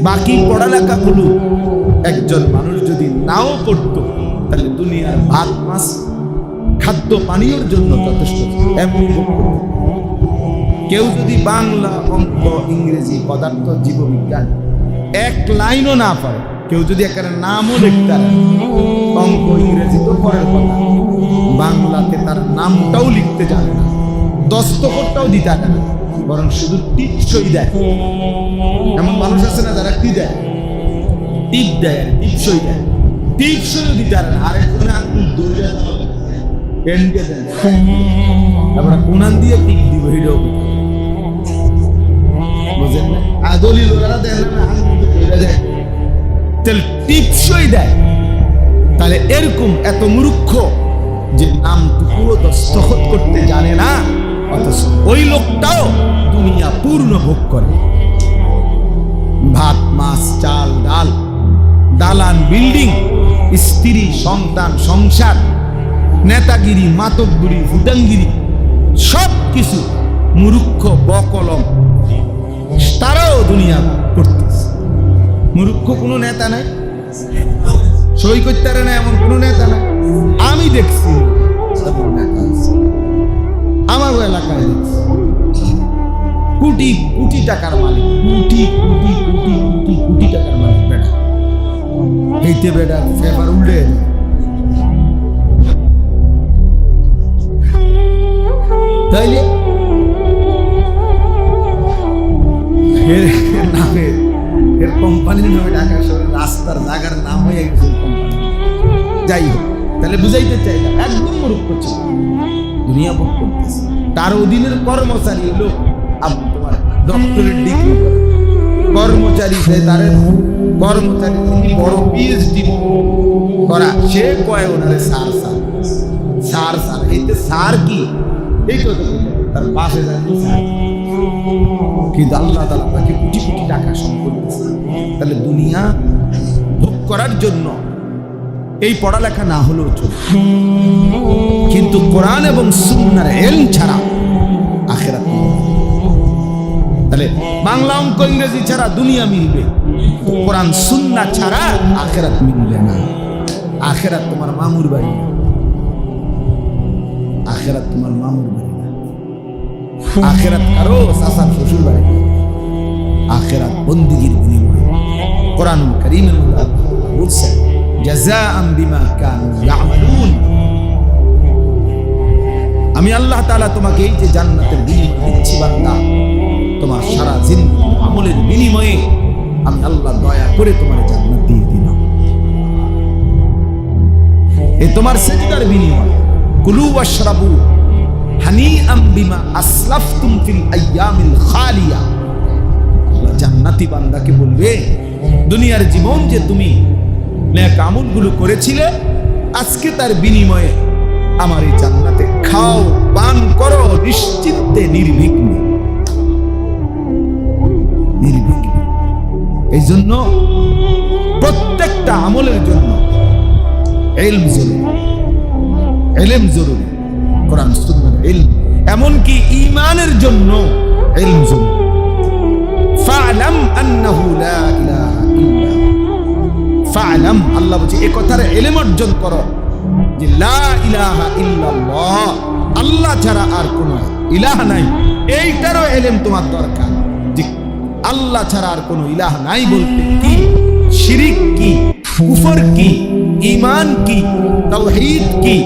বাকি পড়ালেখাগুলো একজন মানুষ যদি নাও পড়তো তাহলে দুনিয়ার ভাত মাছ খাদ্য পানীয়র জন্য যথেষ্ট। এমন কেউ যদি বাংলা, অঙ্ক, ইংরেজি, পদার্থ, জীববিজ্ঞান এক লাইনও না পারে, কেউ যদি একটা নামও লিখতে পারে, অঙ্ক ইংরেজি তো পরের কথা, বাংলাতে তার নামটাও লিখতে জানে না, দস্তখতটাও দিতে জানে না, বরং শুধু টিপসই দেয়। এমন মানুষ আছে না যারা কি দেয়, টিপ দেয়, টিপসই দেয়, টিপসইও দিতে পারে না। আরেকজনে আঙুল দৌড়ে পেনকে দেয়, তারপরে কোনান দিয়ে টিপ দিব, এটাও বুঝেন না? দলিল ওরা দেয় না, দেয় তাহলে টিপসই দেয়। তাহলে এরকম এত মূর্খ যে নামটুকুও দস্তখত করতে জানে না, অথচ ওই লোকটাও দুনিয়া পূর্ণ ভোগ করে। ভাত মাছ চাল ডাল, দালান বিল্ডিং, স্ত্রী সন্তান সংসার, নেতাগিরি মাতব্বরি ফুটাঙ্গিরি সব কিছু মূর্খ বকলম তারাও দুনিয়া করতেছে। মূর্খ কোনো নেতা নাই, সই করতে পারে না এমন কোনো নেতা নাই। আমি দেখছি আমার এলাকায় দেখছি কোটি কোটি টাকার মালিক, কোটি কোটি কোটি কোটি কোটি টাকার মালিক বেটা, এইতে বেটা পেপার উল্টে তাইলে নামে এর কোম্পানির নামে ঢাকা শহরের রাস্তার জায়গার নাম হয়ে গেছে কোম্পানি। যাই হোক, তাহলে বুঝাইতে চাইলাম একদম মূর্খ ছিল, দুনিয়া ভোগ করতেছে। তার অধীনের কর্মচারী লোক তোমার ডক্টরেট ডিগ্রি কর্মচারী, সে তার কর্মচারী বড় পিএইচডি করা, সে কয় ওনারে স্যার স্যার স্যার স্যার। এইতে স্যার কি, এই তো তার পাশে যাচ্ছে স্যার, কিন্তু আল্লাহ তাআলা তাকে কোটি কোটি টাকা সম্পদ দিয়েছে। তাহলে দুনিয়া ভোগ করার জন্য এই পড়ালেখা না হলেও চলবে, কিন্তু কোরআন এবং সুন্নাহর ইলম ছাড়া আখিরাত মিলবে। তাহলে বাংলা অঙ্ক ইংরেজি ছাড়া দুনিয়া মিলবে, কোরআন সুন্নাহ ছাড়া আখিরাত মিলবে না। আখিরাত তোমার মামুর বাড়ি না, আখিরাত তোমার মামুর বাড়ি না, আখিরাত কারো চাচার শ্বশুর বাড়ি না, আখিরাত বন্দেগীর বিনিময়ে। কোরআনুল কারীমের মধ্যে আল্লাহ বলছেন জাযাআন বিমা কানু ইয়ামালুন, আমি আল্লাহ তাআলা তোমাকে এই যে জান্নাতের বিনিময় দিচ্ছি বান্দা, তোমার সারা জিন্দেগীর আমলের বিনিময়ে আমি আল্লাহ দয়া করে তোমার জান্নাত দিয়ে দিলাম। এই তোমার সিজদার বিনিময়। কুলু ওয়াশরাবু হানিআম বিমা আসলাফতুম ফিল আইয়ামিল খালিয়া। আল্লাহ জান্নাতি বান্দাকে বলবে, দুনিয়ার জীবন যে তুমি নেক আমলগুলো করেছিলে, আজকে তার বিনিময়ে আমার এই জান্নাতে খাও পান করো নিশ্চিন্তে নির্বিঘ্নে নির্বিঘ্নে। এই জন্য প্রত্যেকটা আমলের জন্য ইলম জরুরি, ইলম জরুরি, কোরআন সুন্নাহর ইলম, এমনকি ঈমানের জন্য ইলম জরুরি। ফা'লাম আন্নাহু লা ইলাহা ইল্লা, ফা'লাম আল্লাহ বলছে এই কথার ইলম অর্জন করো যে লা ইলাহা ইল্লাল্লাহ, আল্লাহ ছাড়া আর কোনো ইলাহ নাই। এইটারও ইলম তোমার দরকার যে আল্লাহ ছাড়া আর কোনো ইলাহ নাই বলতে কি, শিরিক কি, কুফর কি, ঈমান কি, তাওহীদ কি,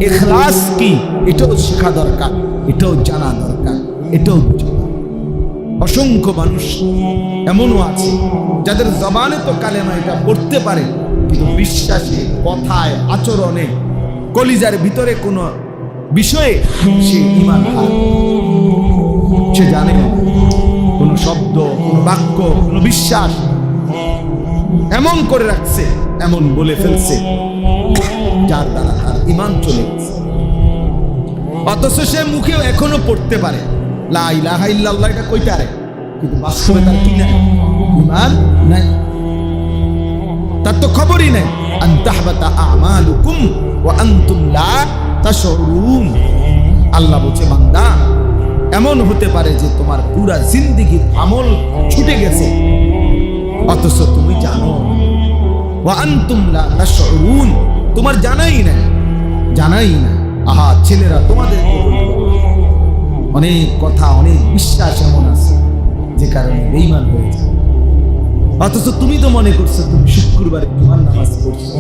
ইখলাস কি, এটাও শেখা দরকার, এটাও জানা দরকার, এটাও বুঝা। অসংখ্য মানুষ এমনও আছে যাদের জবানে তো কালেমা এটা পড়তে পারে, কিন্তু বিশ্বাসে, কথায়, আচরণে, কলিজার ভিতরে কোনো বিষয়ে সে ঈমান হারায়। সে জানে কোন শব্দ, কোন বাক্য, কোন বিশ্বাস এমন করে রাখছে, এমন বলে ফেলছে যার দ্বারা তার ঈমান চলে গেছে। অথচ সে মুখে এখনো পড়তে পারে লা ইলাহা ইল্লাল্লাহ, এটা কইতে পারে, কিন্তু বাস্তবে তার কি নাই, ঈমান নাই, তার তো খবরই নাই। আন তাহবাতা আমালুকুম ওয়া আনতুম লা তাশউরুন। আল্লাহ বলছে বান্দা, এমন হতে পারে যে তোমার পুরা জিন্দেগীর আমল ছুটে গেছে, অথচ তুমি জানো ওয়া আনতুম লা তাশউরুন, তোমার জানাই না। আহা ছেলেরা, তোমাদেরকে বলবো, অনেক কথা, অনেক বিশ্বাস এমন আছে যে কারণে বেঈমান হয়ে যায়। অথচ তুমি তো মনে করছো তুমি শুক্রবারে তোমার নামাজ পড়ছো,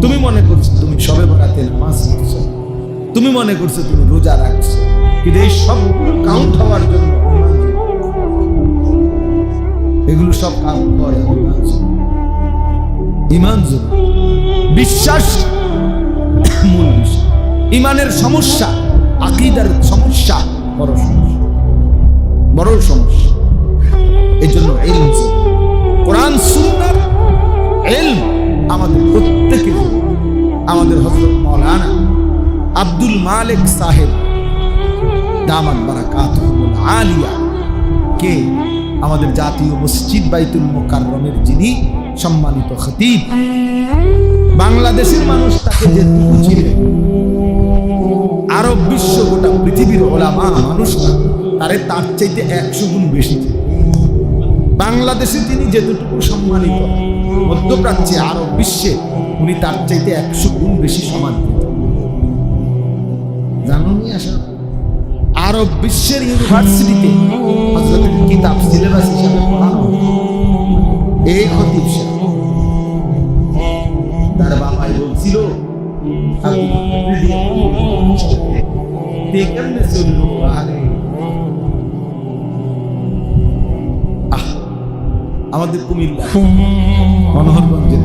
তুমি মনে করছো তুমি শবে বরাতে নামাজ পড়ছো, তুমি মনে করছো তুমি রোজা রাখছো, কিন্তু এই সবগুলো কাউন্ট হওয়ার জন্য এগুলো সব কাউন্ট করে ঈমান জরুরি। বিশ্বাস মূল বিষয়। ঈমানের সমস্যা, আকীদার সমস্যা বড় সমস্যা। এই জন্য ইলম, কোরআন সুন্নাহর ইলম আমাদের প্রত্যেকের। আমাদের হযরত মাওলানা আব্দুল মালিক সাহেব দামাত বারাকাতুহুল আলিয়া কে আমাদের জাতীয় মসজিদ বাইতুল মুকাররমের যিনি সম্মানিত খতিব, বাংলাদেশের মানুষ তাকে যেটুকু ছিলেন, আরব বিশ্ব গোটা পৃথিবীর ওলামা মানুষ তারে তার চাইতে 100 গুণ বেশি। বাংলাদেশে তিনি যেতটুকু সম্মানিত, মধ্যপ্রাচ্যে আরব বিশ্বে উনি তার চাইতে 100 গুণ বেশি সম্মানিত। জানুনি আসলে আরব বিশ্বের ইউনিভার্সিটিতে হযরতের কিতাব সিলেবাস হিসাবে পড়ানো এই খতিব সাহেব, তার বাবাই বলছিল আমাদের কুমিল্লা মনোহরগঞ্জের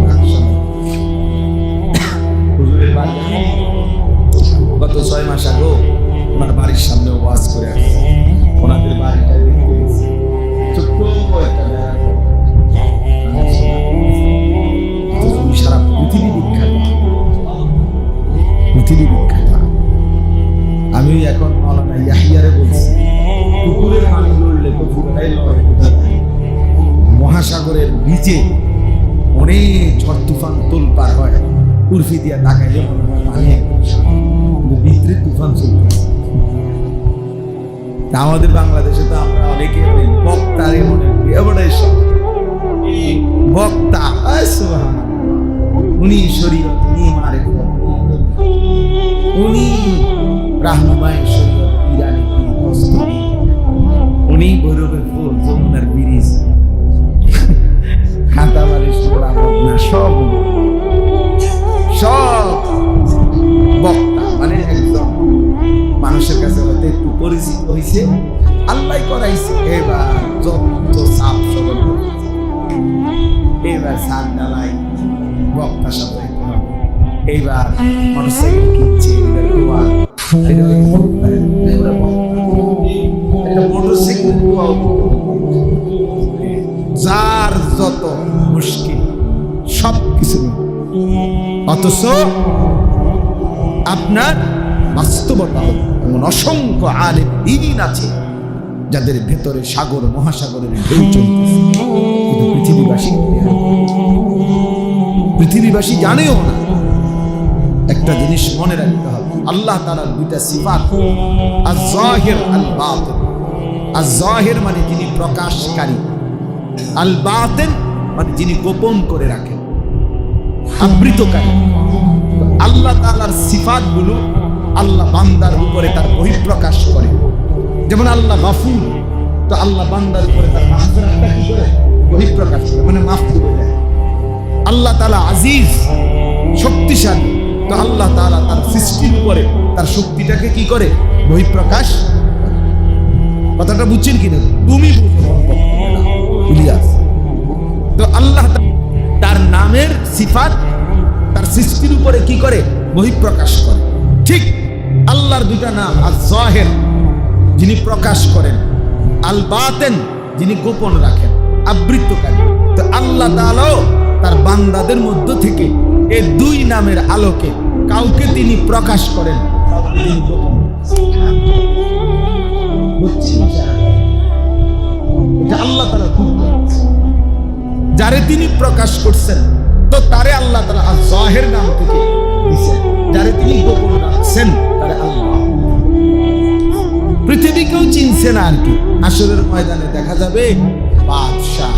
গত 6 মাস আগে ওনার বাড়ির সামনে ওয়াজ করে আসছে। ওনাদের বাড়িটা দেখতে গেছি, ছোট্ট একটা সারা পৃথিবী বিখ্যাত। আমি এখন মাওলানা ইয়াহিয়ারে বলছি, পুকুরের পানি লড়লে তো পুরোটাই লড়ে। মহাসাগরের নিচে অনেক ঝড় তুফান তোলপাড় হয়, উর্ফি দিয়া তাকাইলে মনে হয় পানি, ভিতরে তুফান চলতেছে। আমাদের বাংলাদেশে তো আমরা অনেকে বক্তারে মনে করি এবারে বক্তা, উনি শরীয়ত, উনি মারিফত, উনি রাহনুমায়ে শরীয়ত, ইরানি দস্তগীর, উনি ভৈরবের ফুল, যমুনার ব্রিজ, খাতাবাড়ি, সোড়া বদনা, সব বক্তা। মানে একদম মানুষের কাছে হয়তো একটু পরিচিত হয়েছে, আল্লাহ করাইছে। এবার যত সাপ সবল, এবার সাপ ডালাই বক্তা সাজাইতে হবে, এইবার মোটরসাইকেল কিনছে, মোটরসাইকেল, যার যত মুশকিল সবকিছু। অথচ আপনার বাস্তবতা এমন অসংখ্য আলেম দ্বীন আছে যাদের ভেতরে সাগর মহাসাগরের ঢেউ চলতেছে, কিন্তু পৃথিবীবাসী জানেও না। একটা জিনিস মনে রাখতে হবে, আল্লাহ তাআলার দুইটা সিফাত, আয-যাহির আল-বাতিন। আয-যাহির মানে যিনি প্রকাশকারী, আল-বাতিন মানে যিনি গোপন করে রাখেন, আবৃতকারী। আল্লাহ তাআলার সিফাতগুলো আল্লাহ বান্দার উপরে তার বহিঃপ্রকাশ করে। যেমন আল্লাহ গফুর, তো আল্লাহ বান্দার উপরে তার মাগফিরাতটা কি করে বহিঃপ্রকাশ করে, মানে মাফ করে দেয়। আল্লাহ তাআলা আজিজ, শক্তিশালী, তো আল্লাহ তাআলা তার সৃষ্টির উপরে তার শক্তিটাকে কি করে বহিঃপ্রকাশ। কথাটা বুঝছেন কিনা? তুমি ইলিয়াস, তো আল্লাহ তার নামের সিফাত তার সৃষ্টির উপরে কি করে বহিঃপ্রকাশ করে। ঠিক আল্লাহর দুইটা নাম, আয-যাহির যিনি প্রকাশ করেন, আল-বাতিন যিনি গোপন রাখেন, আবৃতকারী। তো আল্লাহ তাআলাও তার বান্দাদের মধ্য থেকে এই দুই নামের আলোকে কাউকে তিনি প্রকাশ করেন, তিনি গোপন। এটা আল্লাহ তাআলা যারে তিনি প্রকাশ করছেন, তো তারে আল্লাহ তাআলা আয-যাহির নাম থেকে দিয়েছেন। যারে তিনি গোপন রাখছেন তারে আল্লাহ। পৃথিবী কেউ চিনছে না আর কি। হাসরের ময়দানে দেখা যাবে বাদশা,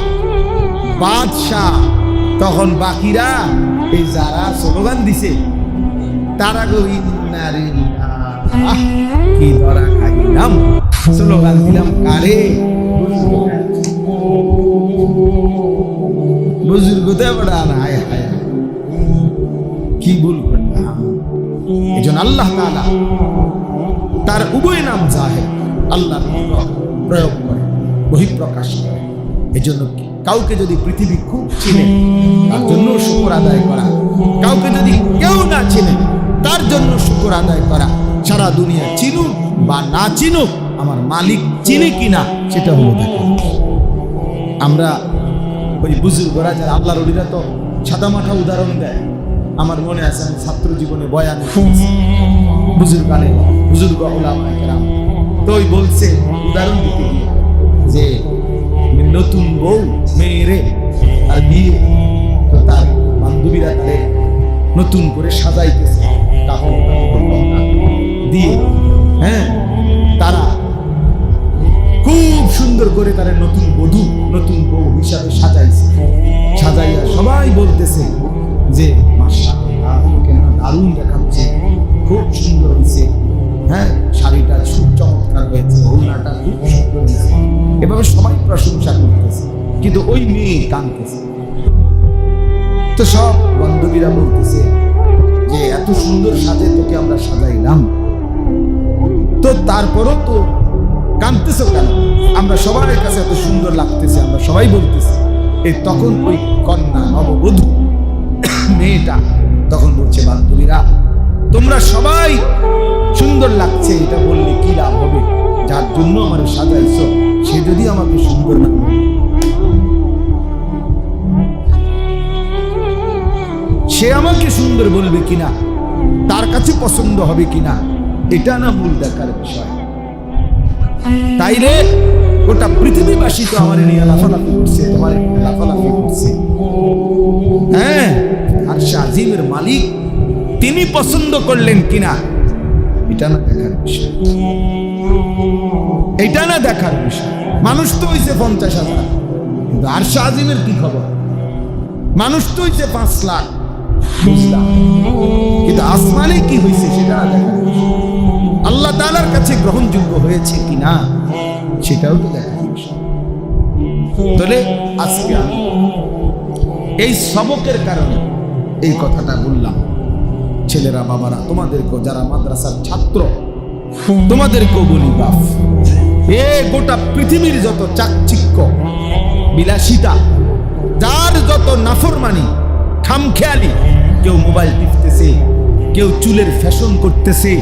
বাদশাহ। তখন বাকিরা এই যারা স্লোগান দিছে তারা গো ইন্নারিল্লাহ কি ধরা খাইলাম, স্লোগান দিলাম কারে? বুজুর্গতে বড়া না, হায় হায় কি ভুল করলাম। এই জন্য আল্লাহ তাআলা তার উভয় নাম জাহের, আল্লাহ প্রয়োগ করে, বহিঃপ্রকাশ করে। এই জন্য কাউকে যদি পৃথিবী খুব চিনে তার জন্য শুকর আদায় করা, কাউকে যদি কেউ না চিনে তার জন্য শুকর আদায় করা। সারা দুনিয়া চিনুক বা না চিনুক, আমার মালিক চিনে কিনা সেটা হলো দেখা। আমরা ওই বুজুর্গরা যারা আল্লাহর ওলিরা তো সাদামাঠা উদাহরণ দেয়। আমার মনে আছে আমি ছাত্র জীবনে বয়ান বুজুর্গ ওলামায়ে কেরাম তো ওই বলছে উদাহরণ দিতে গিয়ে যে নতুন বউ মেয়েরে আর বিয়ে তো তার বান্ধবীরা তারে নতুন করে সাজাইতেছে কাপড় দিয়ে, হ্যাঁ তারা খুব সুন্দর করে তারা নতুন বধূ নতুন বউ হিসাবে সাজাইছে। সাজাইয়া সবাই বলতেছে যে মাশাআল্লাহ কেন দারুণ দেখাচ্ছে, খুব সুন্দর হয়েছে, হ্যাঁ শাড়িটা খুব চমৎকার হয়েছে, ওড়নাটা খুব সুন্দর হয়েছে। এভাবে সবাই প্রশংসা করতেছে, কিন্তু ওই মেয়ে কাঁদতেছে। তো সব বান্ধবীরা বলতেছে যে এত সুন্দর সাজে তোকে আমরা সাজাইলাম, তো তারপরও তো কাঁদতেছো কেন? আমরা সবার কাছে এত সুন্দর লাগতেছে, আমরা সবাই বলতেছি। এই তখন ওই কন্যা নববধূ মেয়েটা তখন বলছে, বান্ধবীরা তোমরা সবাই সুন্দর লাগছে এটা বললে কি লাভ হবে? যার জন্য আমার সাজাইছো সে যদি আমাকে সুন্দর না বলে, সে আমাকে সুন্দর বলবে কিনা, তার কাছে পছন্দ হবে কিনা, এটা না মূল দেখার বিষয়। তাইলে গোটা পৃথিবীবাসী তো আমার নিয়ে লাফালাফি করছে, তোমার লাফালাফি করছে, হ্যাঁ আরশ আজিমের মালিক তিনি পছন্দ করলেন কিনা এটা না দেখার বিষয়, এটা না দেখার বিষয়। মানুষ তো হইছে 50,000, কিন্তু আরশ আজিমের কি খবর? মানুষ তো হইছে 5 লাখ, বুঝলাম, কিন্তু আসমানে কি হয়েছে সেটা না দেখার বিষয়। আল্লাহ তাআলার কাছে গ্রহণযোগ্য হয়েছে কিনা সেটাও তো দেখার বিষয়। তাহলে আজকে আমি এই সবকের কারণে এই কথাটা বললাম। ছেলেরা বাবারা তোমাদেরকেও, যারা মাদ্রাসার ছাত্র তোমাদেরকেও বলি, বাপ এ গোটা পৃথিবীর যত চাকচিক্য বিলাসিতা, যার যত নাফরমানি খামখেয়ালি, কেউ মোবাইল টিপতেছে, কেউ চুলের ফ্যাশন করতেছে,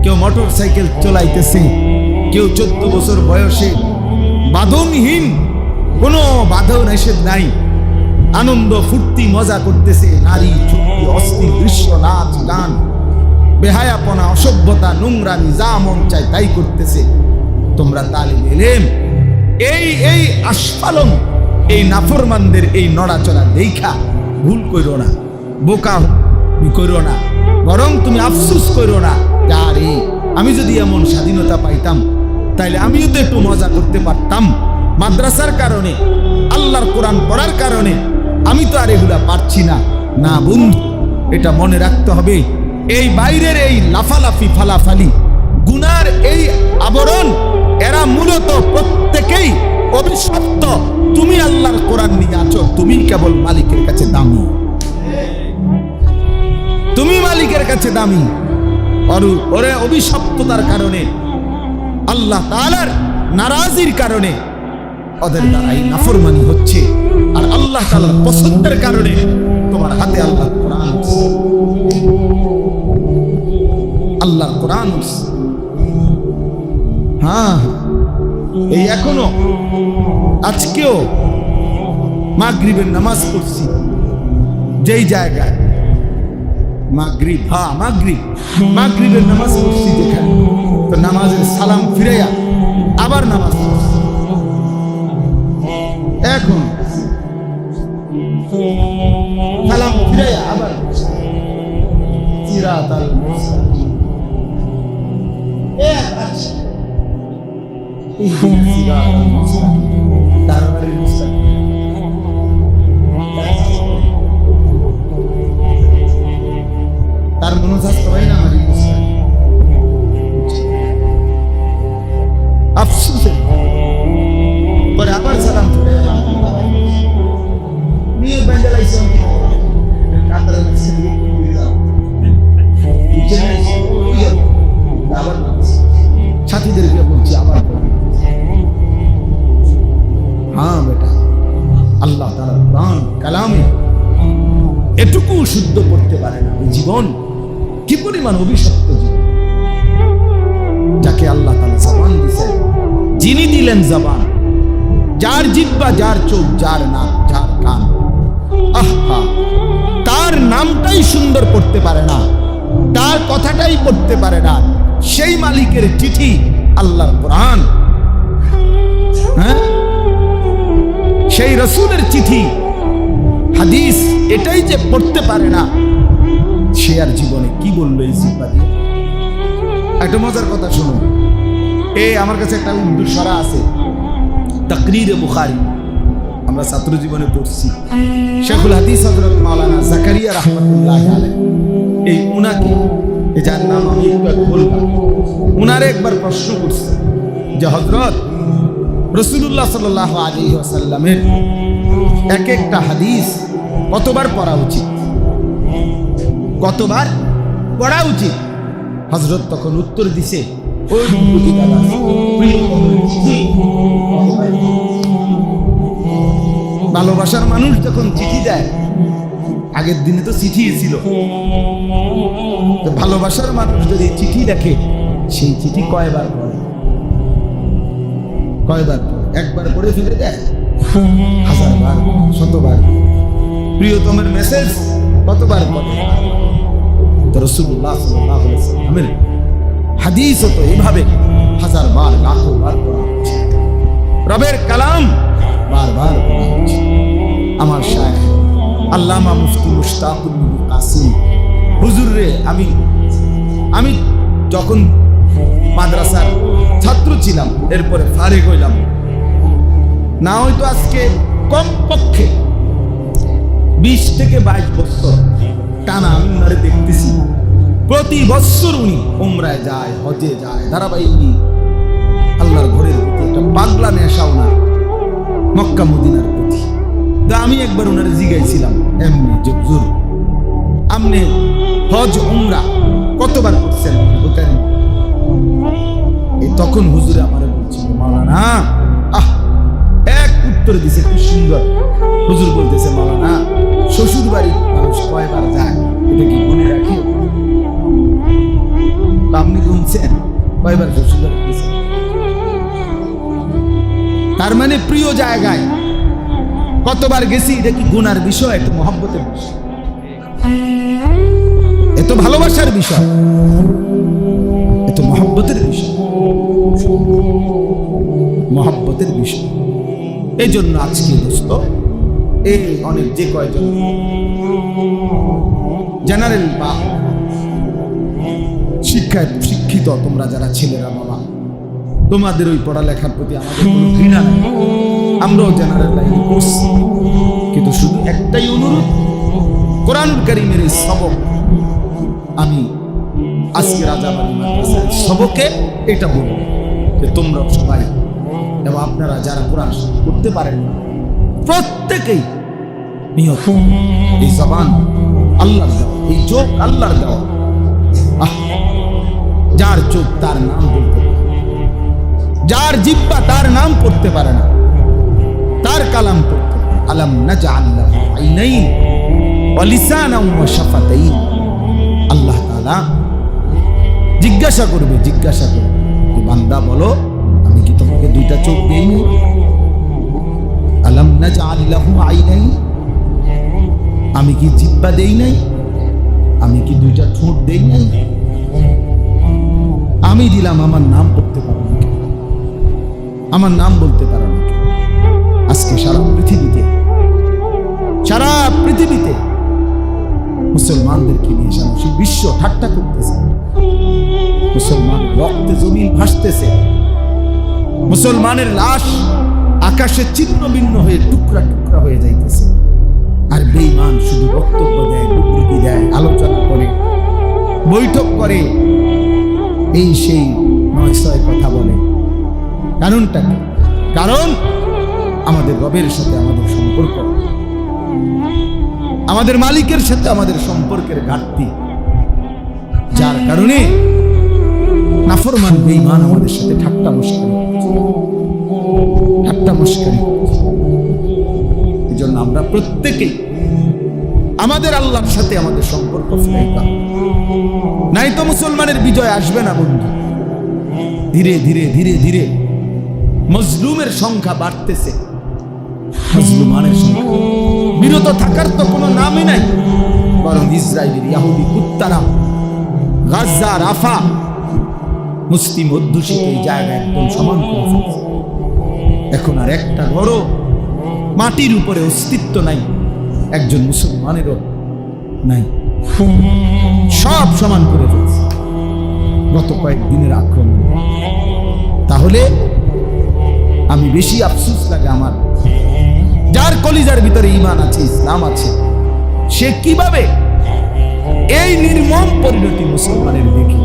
কেউ মোটর সাইকেল চলাইতেছে, কেউ 14 বছর বয়সে বাঁধনহীন কোনো বাঁধন নিষেধ নাই, আনন্দ ফুর্তি মজা করতেছে, নারী চুক্তি অস্থির দৃশ্য, নাচ গান, বেহায়াপনা, অসভ্যতা, নোংরামি, যা মন চায় তাই করতেছে। তোমরা তালিবে ইলম এই আস্ফালন, এই নাফরমানদের এই নড়াচড়া দেখা ভুল করো না, বোকা করো না, বরং তুমি আফসোস করো না, আরে আমি যদি এমন স্বাধীনতা পাইতাম তাইলে আমিও তো একটু মজা করতে পারতাম। মাদ্রাসার কারণে, আল্লাহর কোরআন পড়ার কারণে আমি তো আর এগুলা পারছি না। না বন্ধু, এটা মনে রাখতে হবে। এই বাইরের এই লাফালাফি ফালাফালি গুনার এই আবরণ, এরা মূলত প্রত্যেকেই অভিশপ্ত। তুমি আল্লাহর কোরআন নিয়ে আছো, তুমি কেবল মালিকের কাছে দামি, তুমি মালিকের কাছে দামি। ওরে অভিশপ্ততার কারণে, আল্লাহ তাআলার নারাজির কারণে ওদের দ্বারাই নাফরমানি হচ্ছে। আর আল্লাহ তাআলার পছন্দের কারণে তোমার হাতে আল্লাহর কোরআন, আল্লাহর কোরআন। হ্যাঁ, এই এখনো আজকেও মাগরিবের নামাজ পড়ছি যেই জায়গায়, মাগরিব, হ্যাঁ মাগরিবের নামাজ পড়ছি যেখানে, তো নামাজের সালাম ফিরাইয়া আবার নামাজ পড়ছি। এখন সালাম ফিরাইয়া আবার সিরাতাল মুস্তাকিম, সিরাতাল মুস্তাকিম, তারবারের মুস্তাকিম। তাআলার কোরআন কালামে এটুকু শুদ্ধ করতে পারে না। এই জীবন কি পরিমাণ অভিশপ্ত জীবন, যাকে আল্লাহ তাআলা জবান দিয়েছেন, যিনি দিলেন জবান, যার জিহ্বা, যার চোখ, যার নাক, যার কান, আহা, তার নামটাই সুন্দর করতে পারে না, তার কথাটাই পড়তে পারে না, সেই মালিকের চিঠি আল্লাহর কোরআন, হ্যাঁ, সেই রাসূলের চিঠি হাদিস, এটাই যে পড়তে পারে না, সে আর জীবনে কি বললো এই জিহ্বা দিয়ে? একটা মজার কথা শুনুন। আমার কাছে একটা উর্দু সরা আছে, তাকরীরে বুখারী, আমরা ছাত্র জীবনে পড়ছি। শেখুল হাদিস হযরত মাওলানা জাকারিয়া রাহমাতুল্লাহি আলাইহি, এই উনাকে, এই যার নাম আমি একটু বললাম, উনারে একবার প্রশ্ন করছে যে হযরত রাসূলুল্লাহ সাল্লাল্লাহু আলাইহি ওয়াসাল্লামের এক একটা হাদিস কতবার পড়া উচিত, কতবার পড়া উচিত? হযরত তখন উত্তর দিছে, ওই ভালোবাসার মানুষ যখন চিঠি দেয়, আগের দিনে তো চিঠি ছিল, ভালোবাসার মানুষ যদি চিঠি দেখে, সেই চিঠি কয়বার পড়ে? কয়বার পড়ে? একবার পড়ে ফেলে দেয়, হাজারবার, শতবার। প্রিয়তমের মেসেজ কতবার পড়ে? রাসূলুল্লাহ সাল্লাল্লাহু আলাইহি ওয়াসাল্লামের হাদিসও তো এইভাবে হাজারবার, লাখবার পড়া উচিত। রবের কালাম বারবার পড়া উচিত। আমার শায়েখ আল্লামা মুফতি মুশতাকুল নবী কাসিম হুজুর রে, আমি যখন মাদ্রাসার ছাত্র ছিলাম, এরপরে ফারিগ হইলাম, না হয়তো আজকে কমপক্ষে 20 থেকে 22 বছর টানা আমি উনারে দেখতেছি। প্রতি বছর উনি উমরায় যায়, হজে যায়, ধারাবাহিক আল্লাহর ঘরের প্রতি একটা পাগলা নেশা উনার, মক্কা মদিনার প্রতি। তা আমি একবার উনারে জিগাইছিলাম এমনি, যে হুজুর আপনি হজ উমরা কতবার করছেন? তখন হুজুরে আমারে বলছিল, মাওলানা, এক উত্তর দিছে কি সুন্দর। হুজুর বলতেছে, মাওলানা, শ্বশুর বাড়ির মানুষ কয়বার যায় এটা কি মনে রাখে? আপনি গুনছেন কয়বার শ্বশুর বাড়ি গেছেন? তার মানে প্রিয় জায়গায় কতবার গেছি এটা কি গুনার বিষয়? এটা মহব্বতের বিষয়, এত ভালোবাসার বিষয়, এত মহব্বতের বিষয়, মহব্বতের বিষয়। এই জন্য আজকে দোস্ত, এই অনেক যে কয়জন জেনারেল বা শিক্ষায় শিক্ষিত তোমরা যারা ছেলেরা, বাবা, তোমাদের ওই পড়ালেখার প্রতি আমাদের কোনো ঘৃণা নেই, আমরাও জেনারেল লাইনে পড়ছি, কিন্তু শুধু একটাই অনুরোধ, কোরআনুল কারীমের এই সবক, আমি আজকে রাজাবাড়ি মাদ্রাসার সবকে এটা বলবো যে তোমরা সবাই এবং আপনারা যারা কোরআন করতে পারেন না, প্রত্যেকেই নিয়ত, এই জবান আল্লাহর দেওয়া, এই চোখ আল্লাহর দেওয়া। যার চোখ তার নাম বলতে পারে, যার জিহ্বা তার নাম পড়তে পারে না, তার কালাম পড়তে পারে। আলাম নাজআল লাহু আইনাইন ওয়া লিসানান ওয়া শাফাতাইন। আল্লাহ তাআলা জিজ্ঞাসা করবে, বান্দা বলো, আমি কি তোমাকে দুইটা চোখ দেইনি? আলাম নাজআল লাহু আইনাইন, আমি কি জিহ্বা দেই নাই? আমি কি দুইটা ঠোঁট দেই নাই? আমি দিলাম, আমার নাম পড়তে পারো না, আমার নাম বলতে পারো না। আজকে সারা পৃথিবীতে মুসলমানদেরকে নিয়ে সারা বিশ্ব ঠাট্টা করতেছে, মুসলমান রক্তে জমিন ভাসতেছে, মুসলমানের লাশ আকাশে ছিন্ন ভিন্ন হয়ে টুকরা টুকরা হয়ে যাইতেছে। আর বেঈমান শুধু বক্তব্য দেয়, বিবৃতি দেয়, আলোচনা করে, বৈঠক করে, এই সেই 900 কথা বলে। কারণটা কি? কারণ আমাদের রবের সাথে আমাদের সম্পর্ক, আমাদের মালিকের সাথে আমাদের সম্পর্কের ঘাটতি, যার কারণে নাফরমান বেঈমান আমাদের সাথে ঠাট্টা মশকরি। এই জন্য আমরা প্রত্যেকেই আমাদের আল্লাহর সাথে আমাদের সম্পর্ক ফিরাইতাম, নাই তো মুসলমানের বিজয় আসবে না বন্ধু। ধীরে ধীরে ধীরে ধীরে মজলুমের সংখ্যা বাড়তেছে, মজলুমানের সংখ্যা বিরত থাকার তো কোনো নামই নাই, বরং ইসরায়েলের ইহুদি কুত্তারা গাজা, রাফা, মুসলিম অধ্যুষিত এই জায়গা একদম সমান করে ফেলছে। এখন আর একটা ঘরও মাটির উপরে অস্তিত্ব নাই, একজন মুসলমানেরও নাই, সব সমান করে ফেলছে গত কয়েকদিনের আক্রমণ। তাহলে আমি বেশি আফসোস লাগে আমার, যার কলিজার ভিতরে ঈমান আছে, ইসলাম আছে, সে কিভাবে এই নির্মম পরিণতি মুসলমানের দেখি।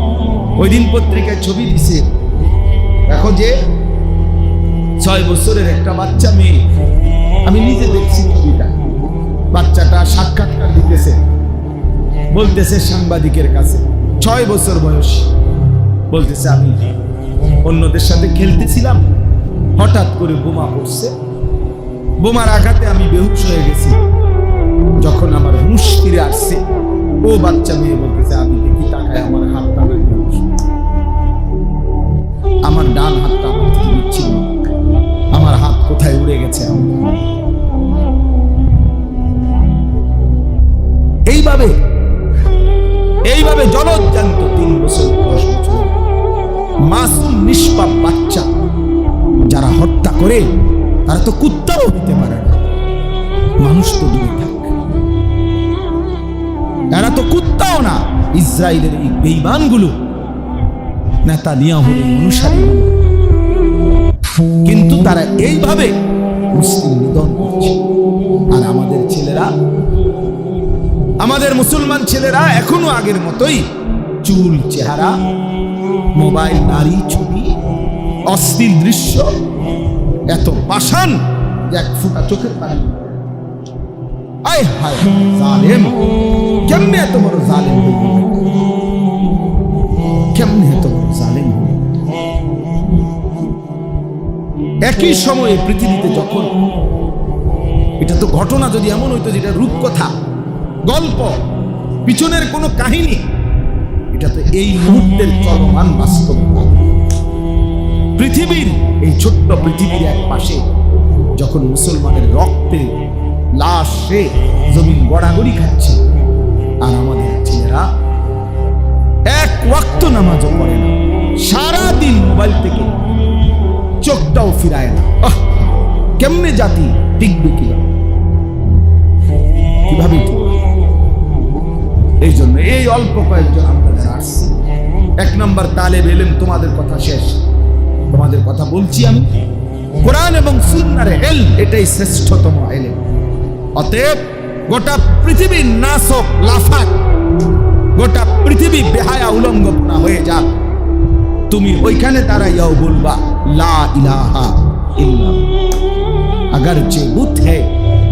ওই দিন পত্রিকায় ছবি দিছে, দেখো যে 6 বছরের একটা বাচ্চা মেয়ে, আমি নিজে দেখছি ছবিটা, বাচ্চাটা সাক্ষাৎকার দিতেছে, বলতেছে সাংবাদিকের কাছে, 6 বছর বয়স, বলতেছে আমি অন্যদের সাথে খেলতেছিলাম, হঠাৎ করে বোমা পড়ছে, বোমার আঘাতে আমি বেহুশ হয়ে গেছি, যখন আমার হুঁশ ফিরে আসছে, ও বাচ্চা মেয়ে বলতেছে আমি দেখি তাকায় আমার হাতটা নাই, আমার ডান হাতটা আমার থেকে বিচ্ছিন্ন, আমার হাত কোথায় উড়ে গেছে। এইভাবে এইভাবে জলজ্জান্ত 3 বছর 10 বছর মাসুম নিষ্পাপ বাচ্চা যারা হত্যা করে, তারা তো কুত্তাও হতে পারে না, মানুষ তো দূরে থাক, তারা তো কুত্তাও না। ইসরায়েলের এই বেঈমানগুলো, নেতানিয়াহুর অনুসারী, কিন্তু তারা এইভাবে মুসলিম নিধন করছে। আর আমাদের ছেলেরা, আমাদের মুসলমান ছেলেরা এখনো আগের মতোই চুল, চেহারা, মোবাইল, নারী, ছবি, অশ্লীল দৃশ্য, এত পাষাণ এক ফোঁটা চোখের পানি। আয় হায় জালেম, কেমনে এত বড় জালেম হইল, কেমনে এত বড় জালেম হইল। একই সময়ে পৃথিবীতে যখন, এটা তো ঘটনা যদি এমন হইতো যেটা রূপকথা, গল্প, পিছনের কোনো কাহিনী, এটা তো এই মুহূর্তের চলমান বাস্তবতা। পৃথিবীর এই ছোট্ট পৃথিবীর এক পাশে যখন মুসলমানের রক্তে লাশে জমিন গড়াগড়ি খাচ্ছে, আর আমাদের ছেলেরা এক ওয়াক্ত নামাজও পড়ে না, সারাদিন মোবাইল থেকে চোখটাও ফিরায় না। কেমনে জাতি টিকবে কিভাবে? এই জন্য এই অল্প কয়েকজন আমরা আসছি, 1 নম্বর তালেব ইলম, তোমাদের কথা শেষ, তোমাদের কথা বলছি আমি, কোরআন এবং সুন্নাহর ইলম এটাই শ্রেষ্ঠতম ইলম। অতএব গোটা পৃথিবীর নাসক লাফাক, গোটা পৃথিবী বেহায়া উলঙ্গপনা হয়ে যাক, তুমি ওইখানে দাঁড়াইয়াও বলবা লা ইলাহা ইল্লাল্লাহ। अगरचे बुत है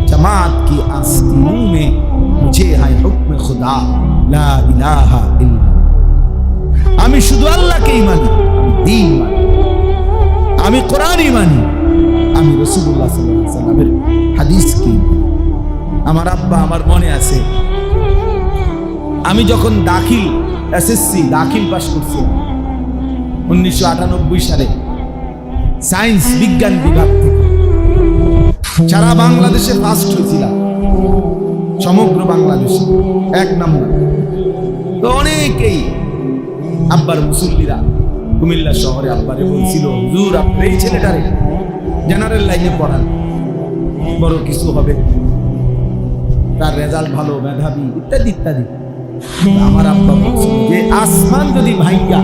जमात की आस्तीनों में, मुझे है हुक्म खुदा ला इलाहा इल्लल्लाह। আমি শুধু আল্লাহকেই মানি, আমি দ্বীন মানি, আমি কোরআনই মানি, আমি রাসূলুল্লাহ সাল্লাল্লাহু আলাইহি ওয়াসাল্লামের হাদিস কি। আমার আব্বা, আমার মনে আছে, আমি যখন দাখিল এসএসসি দাখিল পাস করছি 1998 সালে, সায়েন্স বিজ্ঞান বিভাগ থেকে সারা বাংলাদেশে ফার্স্ট হয়েছিলাম, সমগ্র বাংলাদেশে 1 নম্বর। তো অনেকেই আব্বার মুসল্লিরা কুমিল্লা শহরে আব্বারে বলছিল, হুজুর আপনি এই ছেলেটারে জেনারেল লাইনে পড়ান, বড় কিছু হবে, তার রেজাল্ট ভালো, মেধাবী, ইত্যাদি ইত্যাদি। আমার আব্বা বলছিল যে আসমান যদি ভাইয়া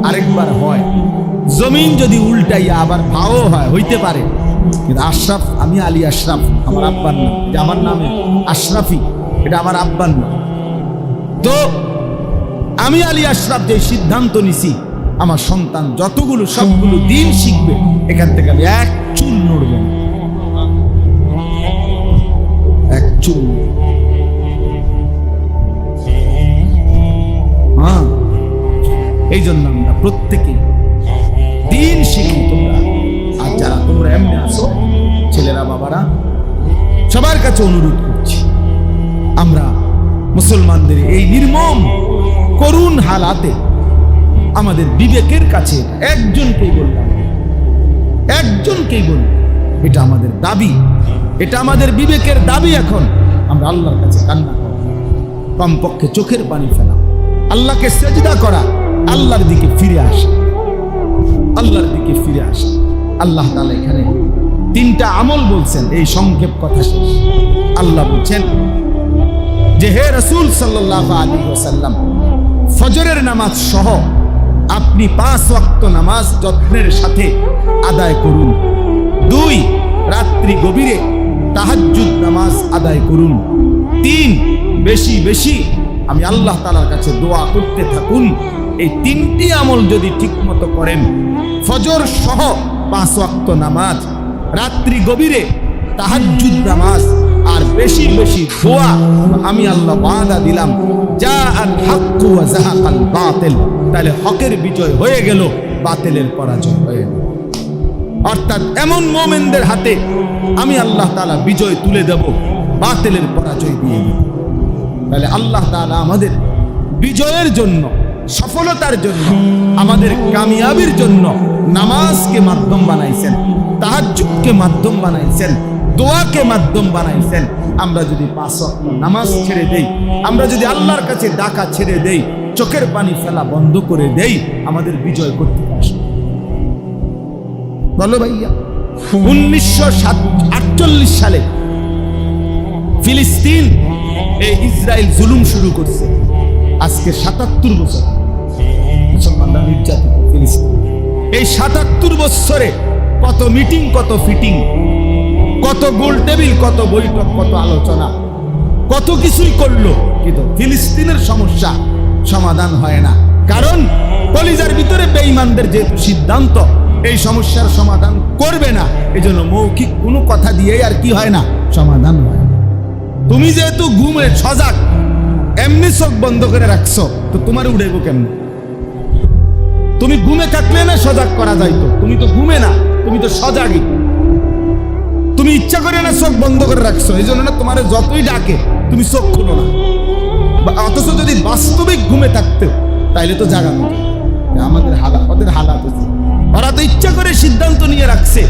আরেকবার হয়, জমিন যদি উল্টাইয়া আবার ভাও হয়, হইতে পারে, কিন্তু আশরাফ, আমি আলী আশরাফ আমার আব্বার নাম, যে আমার নামে আশরাফি, এটা আমার আব্বার নাম। তো আমি আলী আশরাফ যে সিদ্ধান্ত নিছি, আমার সন্তান যতগুলো সবগুলো দিন শিখবে, এখান থেকে আমি এক চুল নড়ব না, এক চুল। হ্যাঁ, এই জন্য আমরা প্রত্যেকে দিন শিখি। তোমরা আর যারা তোমরা এমনি আসো, ছেলেরা বাবারা, সবার কাছে কাছে অনুরোধ করছি, আমরা মুসলমানদের এই নির্মম করুণ হালাতে আমাদের বিবেকের কাছে একজনকেই বললাম, এটা আমাদের দাবি, এটা আমাদের বিবেকের দাবি। এখন আমরা আল্লাহর কাছে কান্না করা, কমপক্ষে চোখের পানি ফেলা, আল্লাহকে সেজদা করা, আল্লাহর দিকে ফিরে আসা, আল্লাহ তাআলা এখানে 3টা আমল বলছেন। এই সংক্ষেপ কথা শেষ। আল্লাহ বলছেন যে হে রাসূল সাল্লাল্লাহু আলাইহি ওয়াসাল্লাম, ফজরের নামাজ সহ আপনি 5 ওয়াক্ত নামাজ যত্নের সাথে আদায় করুন। 2, রাত্রি গভীরে তাহাজ্জুদ নামাজ আদায় করুন। 3, বেশি বেশি আমি আল্লাহ তাআলার কাছে দোয়া করতে থাকুন। এই 3টি আমল যদি ঠিকমতো করেন, ফজর সহ 5 ওয়াক্ত নামাজ, রাত্রি গভীরে তাহাজ্জুদ নামাজ, আর বেশি বেশি দোয়া, আমি আল্লাহ ওয়াদা দিলাম যা আল হক ওয়া যাহাকাল বাতিল, তাহলে হকের বিজয় হয়ে গেল, বাতিলের পরাজয় হয়ে গেল। অর্থাৎ এমন মুমিনদের হাতে আমি আল্লাহ তাআলা বিজয় তুলে দেব, বাতিলের পরাজয় দিয়ে দেব। তাহলে আল্লাহ তাআলা আমাদের বিজয়ের জন্য, সফলতার জন্য, আমাদের কামিয়াবির জন্য নামাজকে মাধ্যম বানাইছেন, তাহাজ্জুদকে মাধ্যম বানাইছেন, দোয়াকে মাধ্যম বানাইছেন। আমরা যদি 5 ওয়াক্ত নামাজ ছেড়ে দেই, আমরা যদি আল্লাহর কাছে ডাকা ছেড়ে দেই, চোখের পানি ফেলা বন্ধ করে দেই, আমাদের বিজয় করতে আসবে। বলো ভাইয়া, 1948 সালে ফিলিস্তিন এই ইসরায়েল জুলুম শুরু করছে। আজকে 77 বছর মুসলমানরা নির্যাতিত ফিলিস্তিন। এই 77 বছরে কত মিটিং, কত ফিটিং, কত গোল টেবিল, কত বৈঠক, কত আলোচনা, কত কিছুই করলো, কিন্তু ফিলিস্তিনের সমস্যা সমাধান হয় না। কারণ কলিজার ভিতরে বেঈমানদের যেহেতু সিদ্ধান্ত এই সমস্যার সমাধান করবে না, এজন্য মৌখিক কোনো কথা দিয়েই আর কি হয় না, সমাধান হয় না। তুমি যেহেতু ঘুমে সজাগ, এমনি চোখ বন্ধ করে রাখছো, তো তোমার উড়েব কেমনে? তুমি ঘুমে থাকলে না সজাগ করা যাইতো, তুমি তো ঘুমে না, তুমি তো সজাগই। তুমি ইচ্ছা করে না চোখ বন্ধ করে রাখছো, এই জন্য না তোমার যতই ডাকে তুমি চোখ খুলো না। অথচ যদি বাস্তবিক ঘুমে থাকতে তাইলে তো জাগানো। আমাদের হালাত, ওদের হালাত হচ্ছে, ওরা তো ইচ্ছা করে সিদ্ধান্ত নিয়ে রাখছে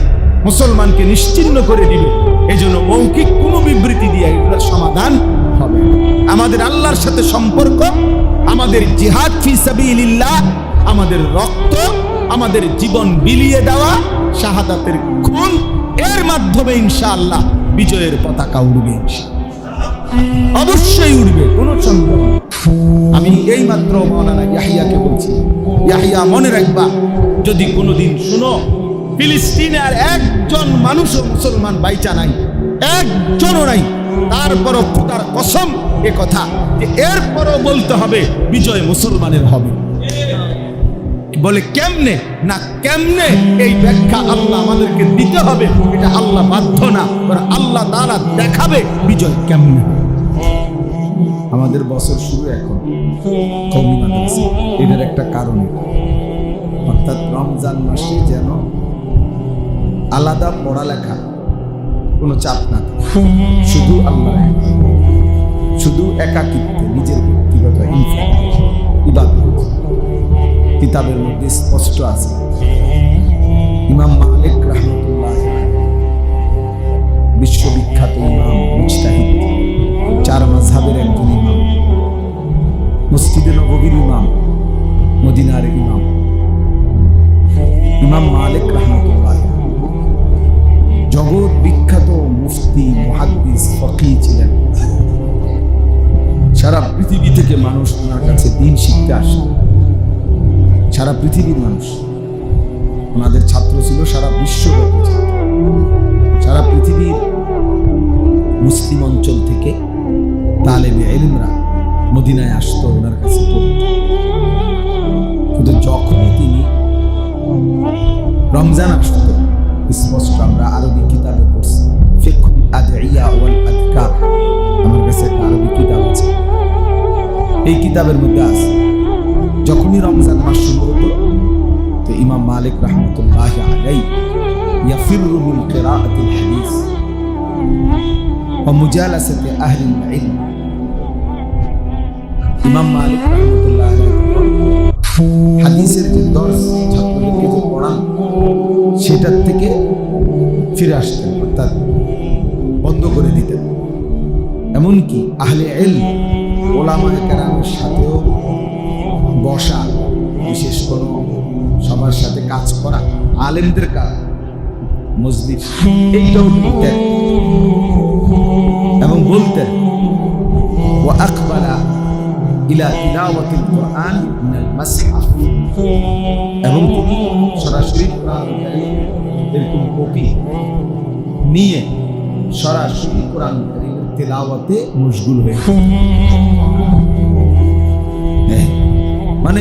মুসলমানকে নিশ্চিহ্ন করে দিবে। এই জন্য মৌখিক কোনো বিবৃতি দিয়ে এগুলোর সমাধান হবে। আমাদের আল্লাহর সাথে সম্পর্ক, আমাদের জিহাদ ফি সাবিলিল্লাহ, আমাদের রক্ত, আমাদের জীবন বিলিয়ে দেওয়া, শাহাদাতের খুন, এর মাধ্যমে ইনশাআল্লাহ বিজয়ের পতাকা উড়বে, অবশ্যই উড়বে, কোনো সন্দেহ নেই। আমি এই মাত্র মাওলানা ইয়াহিয়াকে বলছি, ইয়াহিয়া মনে রাখবা, যদি কোনোদিন শুনো ফিলিস্তিনে আর একজন মানুষও মুসলমান বাইচা নাই, একজনও নাই, তারপরও খোদার কসম এ কথা যে এরপরও বলতে হবে বিজয় মুসলমানের হবে। বলে কেমনে না, কেমনে এই ব্যাখ্যা আল্লাহ আমাদেরকে দিতে হবে, এটা আল্লাহ বাধ্য না, আল্লাহ তাআলা দেখাবে বিজয় কেমনে। আমাদের বছর শুরু এখন কওমি মাদ্রাসা, এটার একটা কারণ, অর্থাৎ রমজান মাসে যেন আলাদা পড়ালেখা, কোনো চাপ না, শুধু আল্লাহ, শুধু একাকিত্বে নিজের ব্যক্তিগত ইবাদত। কিতাবের মধ্যে স্পষ্ট আছে, ইমাম মালিক রাহমাতুল্লাহ, বিশ্ববিখ্যাত ইমাম, মুজতাহিদ, 4 মাযহাবের একজন ইমাম, মসজিদে নববীর ইমাম, মদিনার ইমাম, ইমাম মালিক রাহমাতুল্লাহ জগৎ বিখ্যাত মুফতি, মুহাদ্দিস, ফকিহ ছিলেন। সারা পৃথিবী থেকে মানুষ ওনার কাছে দ্বীন শিখতে আসে, সারা পৃথিবীর মানুষ। ওনাদের ছাত্র ছিল সারা বিশ্বব্যাপী, সারা পৃথিবীর মুসলিম অঞ্চল থেকে তালেবে ইলমরা মদিনায় আসতো ওনার কাছে পড়তে। কিন্তু যখনই তিনি রমজান আসতো, স্পষ্ট আমরা আরবি কিতাবে পড়ছি, ফিকহুল আদইয়া ওয়াল আযকার, আমার কাছে একটা আরবি কিতাব আছে, এই কিতাবের মধ্যে আছে যখনই রমজান মাস শুরু হতো, তো ইমাম মালিক রাহমাতুল্লাহি আলাইহি ইয়াফিরু মিন কিরাআতিল হাদিস, মুজালাসাতি আহলিল ইলম। ইমাম মালিক রাহমাতুল্লাহ আলাইহি হাদিসের যে দর্স ছাত্রদেরকে যে পড়ান সেটার থেকে ফিরে আসতেন, অর্থাৎ বন্ধ করে দিতেন। এমনকি আহলে ইলম ওলামায়ে কেরামের সাথেও বসা, বিশেষ কোনো সবার সাথে কাজ করা, আলেমদের কাজ, মজলিস, এইটাও দিতেন এবং বলতেন ওয়া আকবালা ইলা তিলাওয়াতিল কুরআন মিনাল মাসহাফ, এবং তিনি সরাসরি কোরআন এরকম কপি নিয়ে সরাসরি কোরআন কারীমের তেলাওয়াতে মশগুল হয়ে, মানে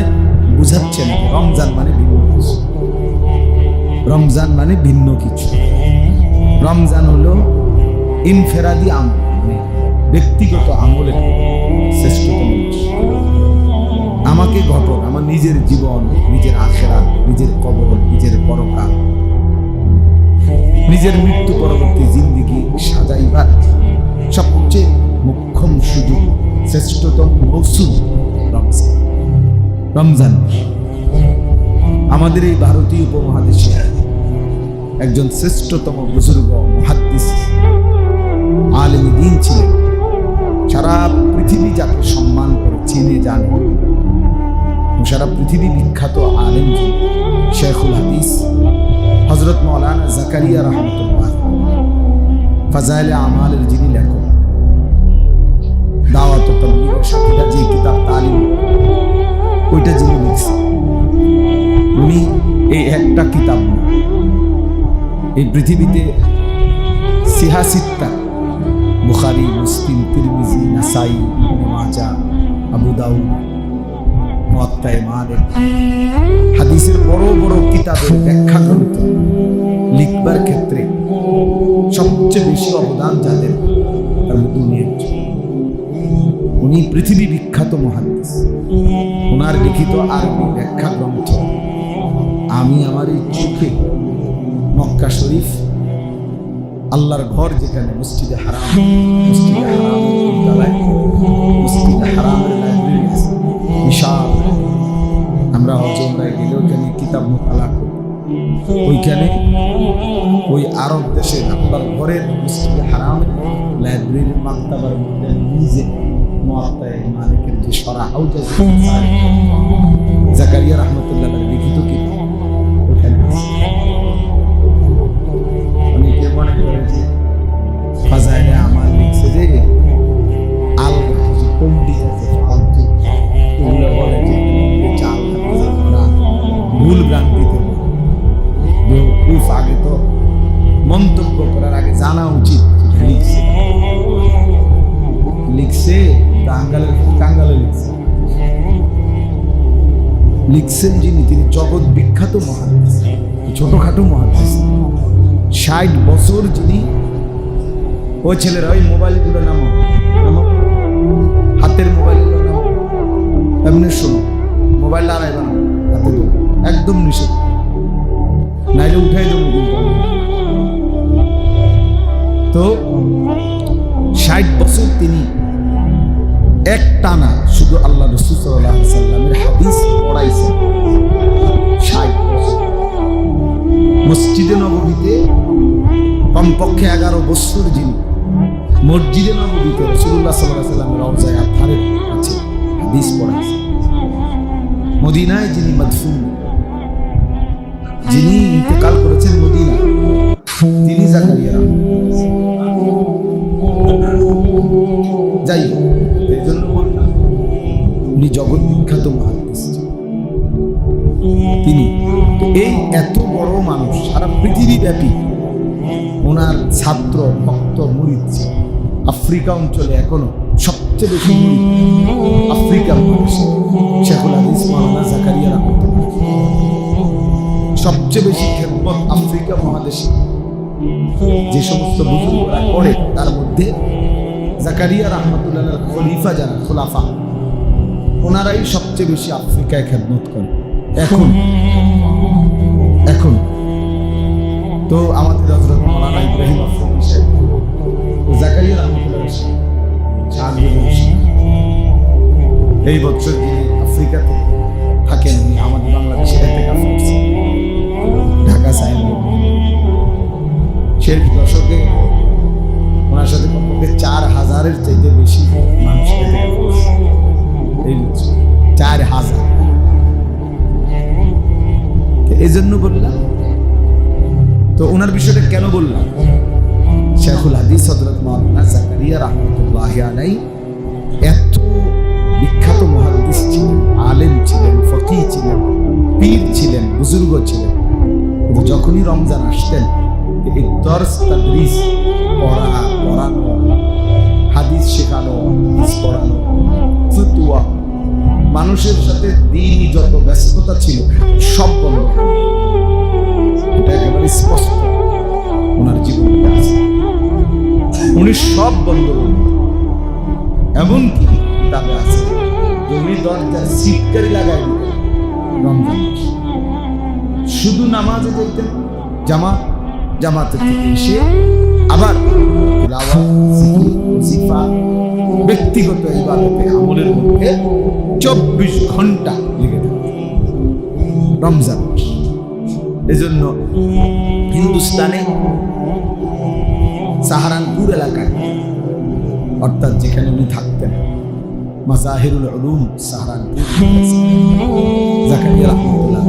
বুঝাচ্ছেন রমজান মানে ভিন্ন কিছু। রমজান মানে ভিন্ন কিছু। রমজান হলো ইনফেরাদি আমল, মানে ব্যক্তিগত আমলের শ্রেষ্ঠতম। আমাকে ঘটক, আমার নিজের জীবন, নিজের আখিরাত, নিজের কবর, নিজের পরকাল, নিজের মৃত্যু পরবর্তী জিন্দেগি সাজাইবার সবচেয়ে মোক্ষম সুযোগ, শ্রেষ্ঠতম মৌসুম রমজান। রমজান আমাদের এই ভারতীয় উপমহাদেশে একজন শ্রেষ্ঠতম বুজুর্গ মুহাদ্দিস আলেমে দ্বীন ছিলেন। সারা পৃথিবী যাকে সম্মান করে চিনে জানে, সারা পৃথিবী বিখ্যাত আলেম শেখুল হাদিস হযরত মাওলানা জাকারিয়া রাহমাতুল্লাহ ফাজাইলে আমালের যিনি লেখক, দাওয়াত ও তাবলীগের সাথীরা যে কিতাব তালিম ওইটা যিনি লিখছেন, উনি এই একটা কিতাব না, এই পৃথিবীতে সিহাসিত্তা বুখারী, মুসলিম, তিরমিজি, নাসাই, ইবনে মাজাহ, আবু দাউদ, মুওয়াত্তা মালিক, হাদিসের বড় বড় কিতাবের ব্যাখ্যা গ্রন্থ লিখবার ক্ষেত্রে সবচেয়ে বেশি অবদান যাদের, তার মধ্যে উনি পৃথিবী বিখ্যাত মুহাদ্দিস। ওনার লিখিত আরবি ব্যাখ্যা গ্রন্থ আমি আমার এই চোখে মক্কা শরীফ, আল্লাহর ঘর যেখানে মসজিদে হারাম, মসজিদে হারামের বিদ্যালয়, মসজিদে হারামের লাইব্রেরি আছে বিশাল। আমরা হজ উমরায় গেলে ওইখানে কিতাব মুতালা করি, ওইখানে ওই আরব দেশের আল্লাহর ঘরের মসজিদে হারামের লাইব্রেরির মাকতাবার মধ্যে নিজে মুওয়াত্তা মালিকের যে শরহ হাউজা জাকারিয়া রাহমাতুল্লাহ আলাইহি লিখিত কিতাব ওখানে আছে। অনেকে মনে করে যে ফাজাইলে আমাল লিখছে যে আলগা কিছু পণ্ডিত আছে ফালতু, ওগুলো বলে যে চাল ভুল ভ্রান্তিতে বেউকুফ। আগে তো মন্তব্য করার আগে জানা উচিত লিখছে লিখছে কাঙ্গালে লিখছেন যিনি, তিনি জগৎ বিখ্যাত মুহাদ্দিস, ছোটখাটো মুহাদ্দিস। 60 বছর যিনি, ওই ছেলেরা ওই মোবাইলগুলো নামো, হাতের মোবাইলগুলো নামো, এমনি শোনো, মোবাইল লড়াইবা না, হাতে দেবো, একদম নিষেধ, নাইলে উঠাই দেবো কিন্তু। তো 60 বছর তিনি এক টানা শুধু আল্লাহ রাসূল সাল্লাল্লাহু আলাইহি সাল্লামের হাদিস পড়াইছেন। 60 বছর মসজিদে নববীতে কমপক্ষে 11 বছর যিনি মসজিদে নববীতে রাসূলুল্লাহ সাল্লাল্লাহু আলাইহি সাল্লামের রওজায়ে আতহারের কাছে হাদিস পড়াইছেন। মদিনায় যিনি মদফুন, যিনি ইন্তেকাল করেছেন মদিনা, তিনি জাকারিয়া। যাই হোক, এই জন্য বললাম উনি জগৎ বিখ্যাত মুহাদ্দিস। তিনি এই এত বড় মানুষ, সারা পৃথিবী ব্যাপী ওনার ছাত্র ভক্ত মুরিদ আফ্রিকা অঞ্চলে এখনো সবচেয়ে বেশি মুরিদ আফ্রিকা মহাদেশে শেখুল হাদিস মাওলানা জাকারিয়া রাহমাতুল্লাহ। সবচেয়ে বেশি খেদমত আফ্রিকা মহাদেশে যে সমস্ত বুজুর্গরা করে, তার মধ্যে জাকারিয়া রাহমাতুল্লাহর খলিফা যারা, খোলাফা, ওনারাই সবচেয়ে বেশি আফ্রিকায় খেদমত করে এখন। তো আমাদের হযরত মাওলানা ইব্রাহিম আফ্রিদি সাহেব জাকারিয়া রাহমাতুল্লাহ এই বছর যিনি আফ্রিকাতে থাকেন, উনি আমাদের বাংলাদেশে ইতিকাফ করছেন ঢাকা সাইনবোর্ড। শেষ দশকে ওনার সাথে কমপক্ষে 4000-এর চাইতে বেশি মানুষ ইতিকাফ করছে এই বছর, 4000। এই জন্য বললাম, তো ওনার বিষয়টা কেন বললাম, শেখুল হাদিস হযরত মাওলানা জাকারিয়া রাহমাতুল্লাহ আলাইহি এত বিখ্যাত মুহাদ্দিস ছিলেন, আলেম ছিলেন, ফকিহ ছিলেন, পীর ছিলেন, বুজুর্গ ছিলেন। কিন্তু যখনই রমজান আসতেন, এই দর্স তাদরিস, পড়ানো, হাদিস শেখানো, হাদিস পড়ানো, ফতোয়া, মানুষের সাথে দিনই যত ব্যস্ততা ছিল সব বন্ধ। এটা একেবারে স্পষ্ট ওনার জীবনে আছে, উনি সব বন্ধ করলেন। এমনকি কিতাবে আছে যে উনি দরজার সিটকারি লাগাই দিতেন রমজান মাসে। শুধু নামাজে যেতেন, জামাতে থেকে এসে আবার তিলাওয়াত, জিকির, ওয়াজিফা, ব্যক্তিগত ইবাদতে আমলের মধ্যে 24 ঘন্টা লেগে থাকতেন রমজান মাস। এজন্য হিন্দুস্তানে সাহারানপুর এলাকায়, অর্থাৎ যেখানে উনি থাকতেন, মাজাহিরুল উলুম সাহারানপুর, জাকারিয়া রাহমাতুল্লাহ।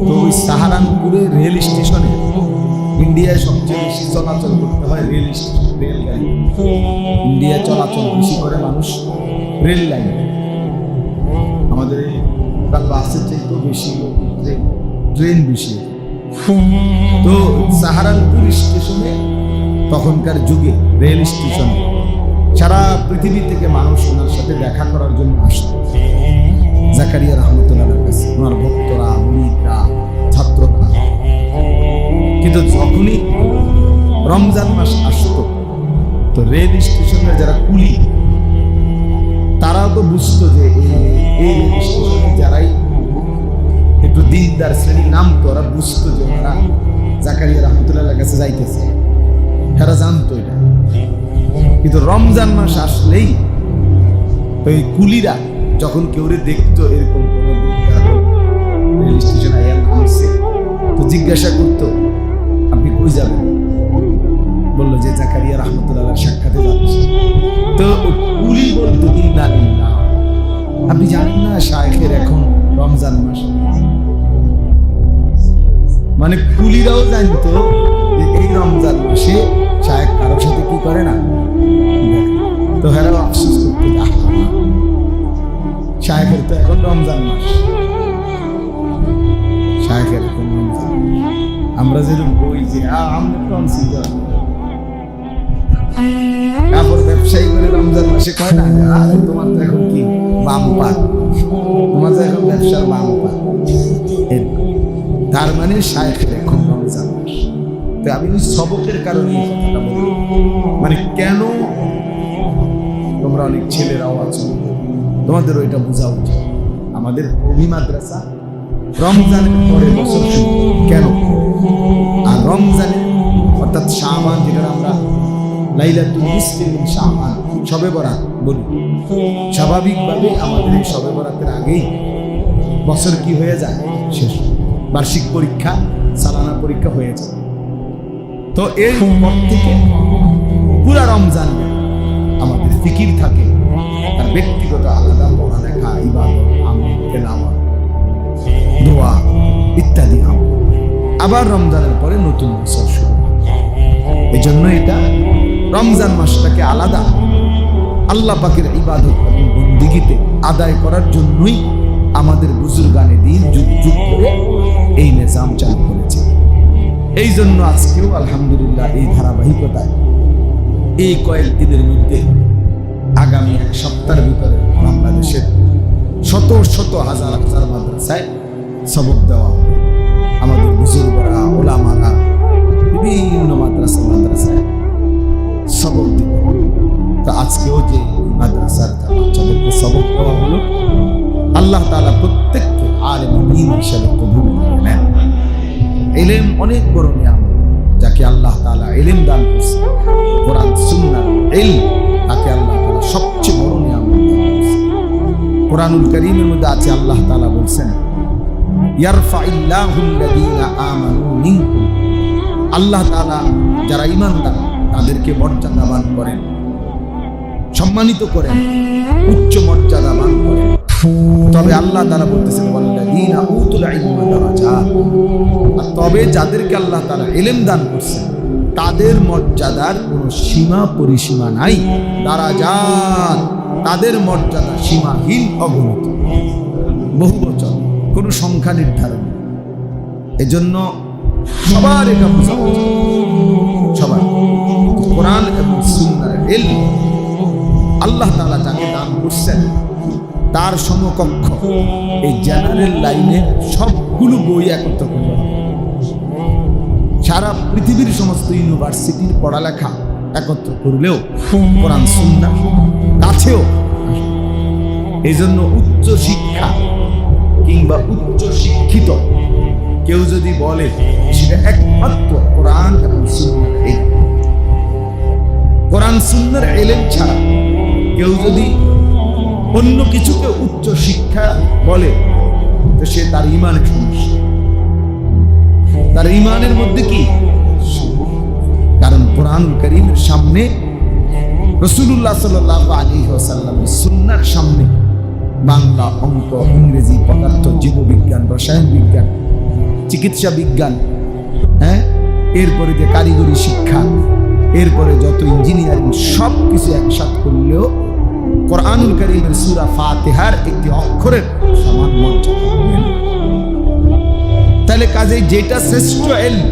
তো ওই সাহারানপুরের রেল স্টেশনে ইন্ডিয়ায় সবচেয়ে বেশি চলাচল করতে হয় রেল স্টেশন, রেলগাড়ি। ইন্ডিয়ায় চলাচল বেশি করে মানুষ রেল লাইন, আমাদের বাসের চাইতেও বেশি ট্রেন বেশি। তো সাহারানপুর স্টেশনে তখনকার যুগে রেল স্টেশনে সারা পৃথিবী থেকে মানুষ ওনার সাথে দেখা করার জন্য আসত জাকারিয়া রাহমাতুল্লাহর কাছে, ওনার ভক্তরা, মুরিদরা, ছাত্ররা। কিন্তু যখনই রমজান মাস আসত, তো রেল স্টেশনের যারা কুলি, তারাও তো বুঝতো যে এই রেল স্টেশনে যারাই একটু দিনদার শ্রেণীর নামতো, ওরা বুঝতো যে ওনারা জাকারিয়া রাহমাতুল্লাহর কাছে যাইতেছে, এরা জানতো এটা। কিন্তু রমজান মাস আসলেই ওই কুলিরা যখন কেউ দেখতো এরকম রেল স্টেশন আইয়া নামছে, তো জিজ্ঞাসা করতো, আপনি কই যাবেন? বললো যে জাকারিয়া রাহমাতুল্লাহর সাক্ষাতে যাচ্ছে। তো কুলি বলতো, ইন্না লিল্লাহ, আপনি জানেন না শায়েখের এখন রমজান মাস? মানে কুলিরাও জানতো যে এই রমজান মাসে শায়েখ কারোর সাথে কি করে না। তো হেরাও আফসোস করতে, শায়েখের তো এখন রমজান মাস, শায়েখের এখন রমজান। আমরা যেরকম বই যে আমরা কাপড় ব্যবসায়ী করে রমজান মাসে কয় না, তোমার তো এখন কি বাম্পার, তোমার তো এখন ব্যবসার বাম্পার। তার মানে শায়েখের এখন রমজান মাস। তো আমি ওই সবকের কারণে এই কথাটা বলি, মানে কেন তোমরা অনেক ছেলেরাও আছো, তোমাদের ওইটা বোঝা উচিত। আমাদের কওমি মাদ্রাসা রমজানের পরে বছর শুরু কেন, আর রমজানে অর্থাৎ শাবান, যেটা আমরা লাইলাতুল নিসফি মিন শাবান, শবে বরাত বলি, স্বাভাবিকভাবে আমাদের এই শবে বরাতের আগেই বছর কি হয়ে যায়, শেষ। বার্ষিক পরীক্ষা, সালানা পরীক্ষা হয়ে যায়। তো এর পর থেকে পুরা রমজান আমাদের ফিকির থাকে, তার ব্যক্তিগত আলাদা পড়ালেখা, ইবাদত, আমল, তেলাওয়াত, দোয়া ইত্যাদি আমল। আবার রমজানের পরে নতুন বছর শুরু হয়। এই জন্য এটা রমজান মাসটাকে আলাদা আল্লাহ পাকের ইবাদত এবং বন্দেগীতে আদায় করার জন্যই আমাদের বুজুর্গানে দিন যুগ যুগ ধরে এই নিজাম চালু করেছে। এই জন্য আজকেও আলহামদুলিল্লাহ এই ধারাবাহিকতায় এই কয়েক দিনের মধ্যে আগামী এক সপ্তাহের ভিতরে বাংলাদেশের শত শত হাজার হাজার মাদ্রাসায় সবক দেওয়া হবে। আমাদের বুজুর্গরা, ওলামারা বিভিন্ন মাদ্রাসায় সবক দিবে। তো আজকেও যে মাদ্রাসার বাচ্চাদেরকে সবক দেওয়া হলো, আল্লাহ তাআলা প্রত্যেককে আলেম দ্বীন হিসেবে কবুল করে নেন। ইলম অনেক বড় নিয়ামত, যাকে আল্লাহ তাআলা ইলম দান করেছে, কোরআন সুন্নাহর ইলম, তাকে আল্লাহ তাআলা সবচেয়ে বড় নিয়ামত দান করেছে। কোরআনুল কারীমের মধ্যে আছে আল্লাহ তাআলা বলছেন, ইয়ারফাইল্লাহুল্লাযীনা আমানু মিনকুম, আল্লাহ তাআলা যারা ঈমানদার তাদেরকে মর্যাদাবান করেন, সম্মানিত করেন, উচ্চ মর্যাদাবান করেন। তবে আল্লাহ তাআলা বলতেছেন, ওয়াল্লাযীনা উতুল ইলমা দারাজাত, আর তবে যাদেরকে আল্লাহ তাআলা ইলম দান করেছেন তাদের মর্যাদার কোনো সীমা পরিসীমা নাই। দারাজাত, তাদের মর্যাদা সীমাহীন, অগণিত, বহুবচন, কোনো সংখ্যা নির্ধারণ। এজন্য সবার এটা বোঝা উচিত, সবার কোরআন এবং সুন্নাহর ইলম আল্লাহ তাআলা যাকে দান করছেন তার সমকক্ষ এই জেনারেল লাইনে সবগুলো বই একত্র করে সারা পৃথিবীর সমস্ত ইউনিভার্সিটির পড়ালেখা একত্র করলেও কোরআন সুন্নাহ কাছেও। এই জন্য উচ্চ শিক্ষা কিংবা উচ্চ শিক্ষিত কেউ যদি বলে সেটা একমাত্র কোরআন এবং সুন্নাহর ইলম। কোরআন সুন্নাহর ইলম ছাড়া কেউ যদি অন্য কিছুকে উচ্চ শিক্ষা বলে তো সে তার ঈমানের সমস্যা, তার ঈমানের মধ্যে কি? কারণ কোরআনুল কারীমের সামনে, রাসূলুল্লাহ সাল্লাল্লাহু আলাইহি ওয়াসাল্লামের সুন্নাহর সামনে বাংলা, অঙ্ক, ইংরেজি, পদার্থ, জীববিজ্ঞান, রসায়ন বিজ্ঞান, চিকিৎসা বিজ্ঞান, এরপরে যে কারিগরি শিক্ষা, এরপরে যত ইঞ্জিনিয়ারিং, সব কিছু একসাথে করলেও কোরআনুল কারীমের সূরা ফাতিহার একটি অক্ষরের সমান মর্যাদা। তাহলে কাজেই যেটা শ্রেষ্ঠ ইলম,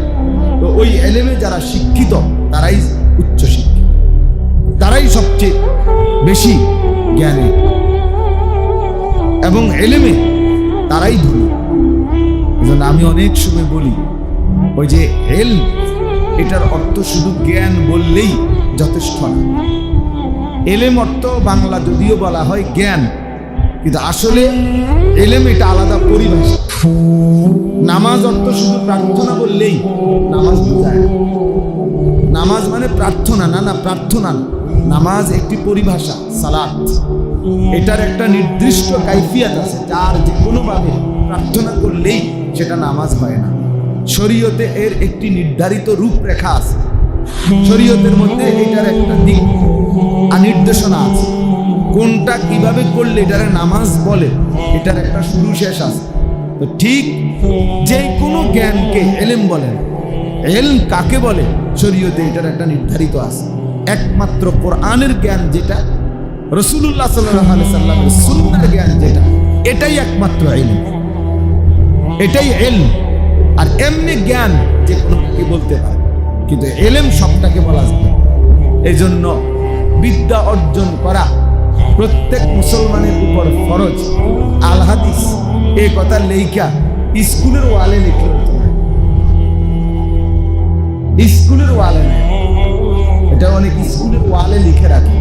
তো ওই ইলমে যারা শিক্ষিত তারাই উচ্চ শিক্ষিত, তারাই সবচেয়ে বেশি জ্ঞানী, এবং ইলমে তারাই ধনী। এজন্য আমি অনেক সময় বলি, ওই যে ইলম, এটার অর্থ শুধু জ্ঞান বললেই যথেষ্ট না। ইলম অর্থ বাংলা যদিও বলা হয় জ্ঞান, কিন্তু আসলে ইলম এটা আলাদা পরিভাষা। নামাজ অর্থ শুধু প্রার্থনা বললেই নামাজ বোঝায় না। নামাজ মানে প্রার্থনা না, না প্রার্থনা না, নামাজ একটি পরিভাষা। সালাত, এটার একটা নির্দিষ্ট কাইফিয়াত আছে, যার যে কোনোভাবে প্রার্থনা করলেই সেটা নামাজ হয় না। শরীয়তে এর একটি নির্ধারিত রূপরেখা আছে, শরীয়তের মধ্যে এটার একটা দিক আর নির্দেশনা আছে, কোনটা কিভাবে করলে এটারে নামাজ বলে, এটার একটা শুরু শেষ আছে। তো ঠিক যে কোনো জ্ঞানকে ইলম বলেন, ইলম কাকে বলে শরীয়তে এটার একটা নির্ধারিত আছে। একমাত্র কোরআনের জ্ঞান যেটা, রাসূলুল্লাহ সাল্লাল্লাহু আলাইহি সাল্লামের সুন্নাহর জ্ঞান যেটা, এটাই একমাত্র ইলম, এটাই ইলম। আর এমনি জ্ঞান যে কোনো কি বলতে পারে, কিন্তু ইলম সবটাকে বলা যায়। এই জন্য বিদ্যা অর্জন করা প্রত্যেক মুসলমানের উপর ফরজ। আল হাদিস এই কথা লেখা স্কুলের ওয়ালে লিখল, স্কুলের ওয়ালে নেই, এটা অনেক স্কুলের ওয়ালে লিখে রাখে।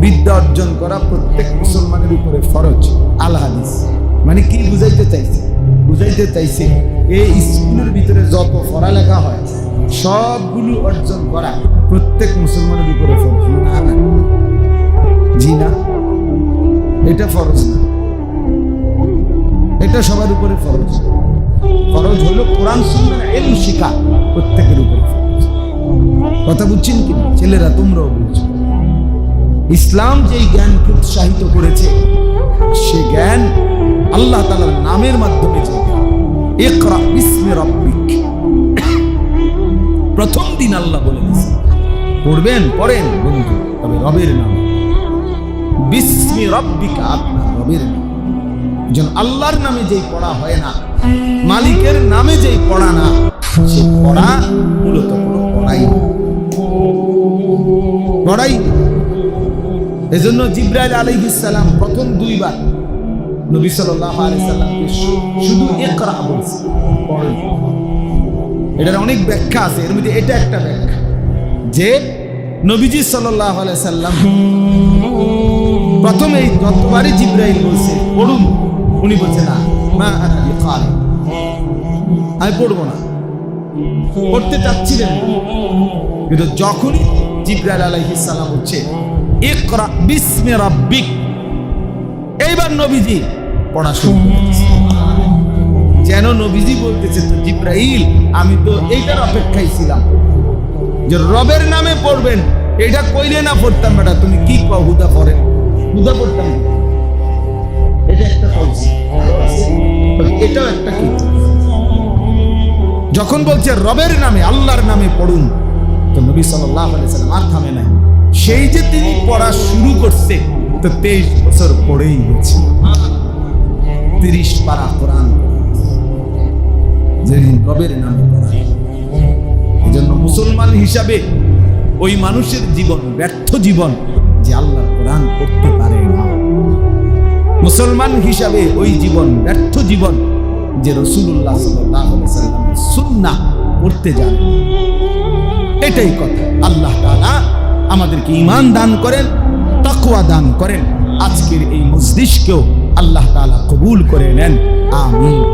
বিদ্যা অর্জন করা প্রত্যেক মুসলমানের উপরে ফরজ। আল হাদিস মানে কি বুঝাইতে চাইছে? বুঝাইতে চাইছে এই স্কুলের ভিতরে যত পড়ালেখা হয় সবগুলো অর্জন করা প্রত্যেক মুসলমানের উপরে ফরজ। না না, জি না, এটা ফরজ না, এটা সবার উপরে ফরজ। ফরজ হলো কোরআন সুন্নাহর ইলম শিখা, প্রত্যেকের উপরে ফরজ। কথা বুঝছেন কি ছেলেরা? তোমরাও বুঝছো। ইসলাম যেই জ্ঞানকে উৎসাহিত করেছে, সে জ্ঞান আল্লাহ তাআলার নামের মাধ্যমে যে ইকরা বিসমি রাব্বিক, প্রথম দিন আল্লাহ বলে দিয়েছেন পড়বেন, পড়েন বন্ধু, তবে রবের নাম। বিসমি রাব্বিকা, আপনার রবের নাম। যেন আল্লাহর নামে যেই পড়া হয় না, মালিকের নামে যেই পড়া না, সে পড়া মূলত কোনো পড়াই না, পড়াই। এজন্য জিবরাইল আলাইহিস সালাম প্রথম দুইবার নবী সাল্লাল্লাহু আলাইহি সাল্লামকে শুধু ইকরা বলছে, পড়েন। এটার অনেক ব্যাখ্যা আছে, এর মধ্যে এটা একটা ব্যাখ্যা যে নবীজি সাল্লাল্লাহু আলাইহি সাল্লাম প্রথমে যতবারই জিবরাইল বলছে পড়ুন, উনি বলছে না, মা আনা বিকারি, আমি পড়বো না। পড়তে চাচ্ছিলেন, কিন্তু যখনই জিবরাইল আলাইহিস সালাম হচ্ছে ইকরা বিসমি রাব্বিক, এইবার নবীজি পড়া শুরু করেছে। যেন নবীজি বলতেছে, তো জিবরাইল আমি তো এইটার অপেক্ষায় ছিলাম যে রবের নামে পড়বেন, এটা কইলে না পড়তাম বেটা, তুমি কি কও হুদা পড়েন, হুদা পড়তাম না। এটা একটা কলসি, এটাও একটা কি, যখন বলছে রবের নামে আল্লাহর নামে পড়ুন, তো নবী সাল্লাল্লাহু আলাইহি সাল্লাম আর থামে নাই। সেই যে তিনি পড়া শুরু করছে, তো 23 বছর পড়েই গেছে, 30 পারা কোরআন যেদিন রবের নামে পড়া। এই জন্য মুসলমান হিসাবে ওই মানুষের জীবন ব্যর্থ জীবন যে আল্লাহর কোরআন পড়তে পারে না। মুসলমান হিসাবে ওই জীবন ব্যর্থ জীবন যে রাসূলুল্লাহ সাল্লাল্লাহু আলাইহি ওয়াসাল্লামের সুন্নাহ পড়তে জানে। এটাই কথা। আল্লাহ তাআলা আমাদেরকে ঈমান দান করেন, তাকওয়া দান করেন। আজকের এই মজলিসকেও আল্লাহ তাআলা কবুল করে নেন, আমিন।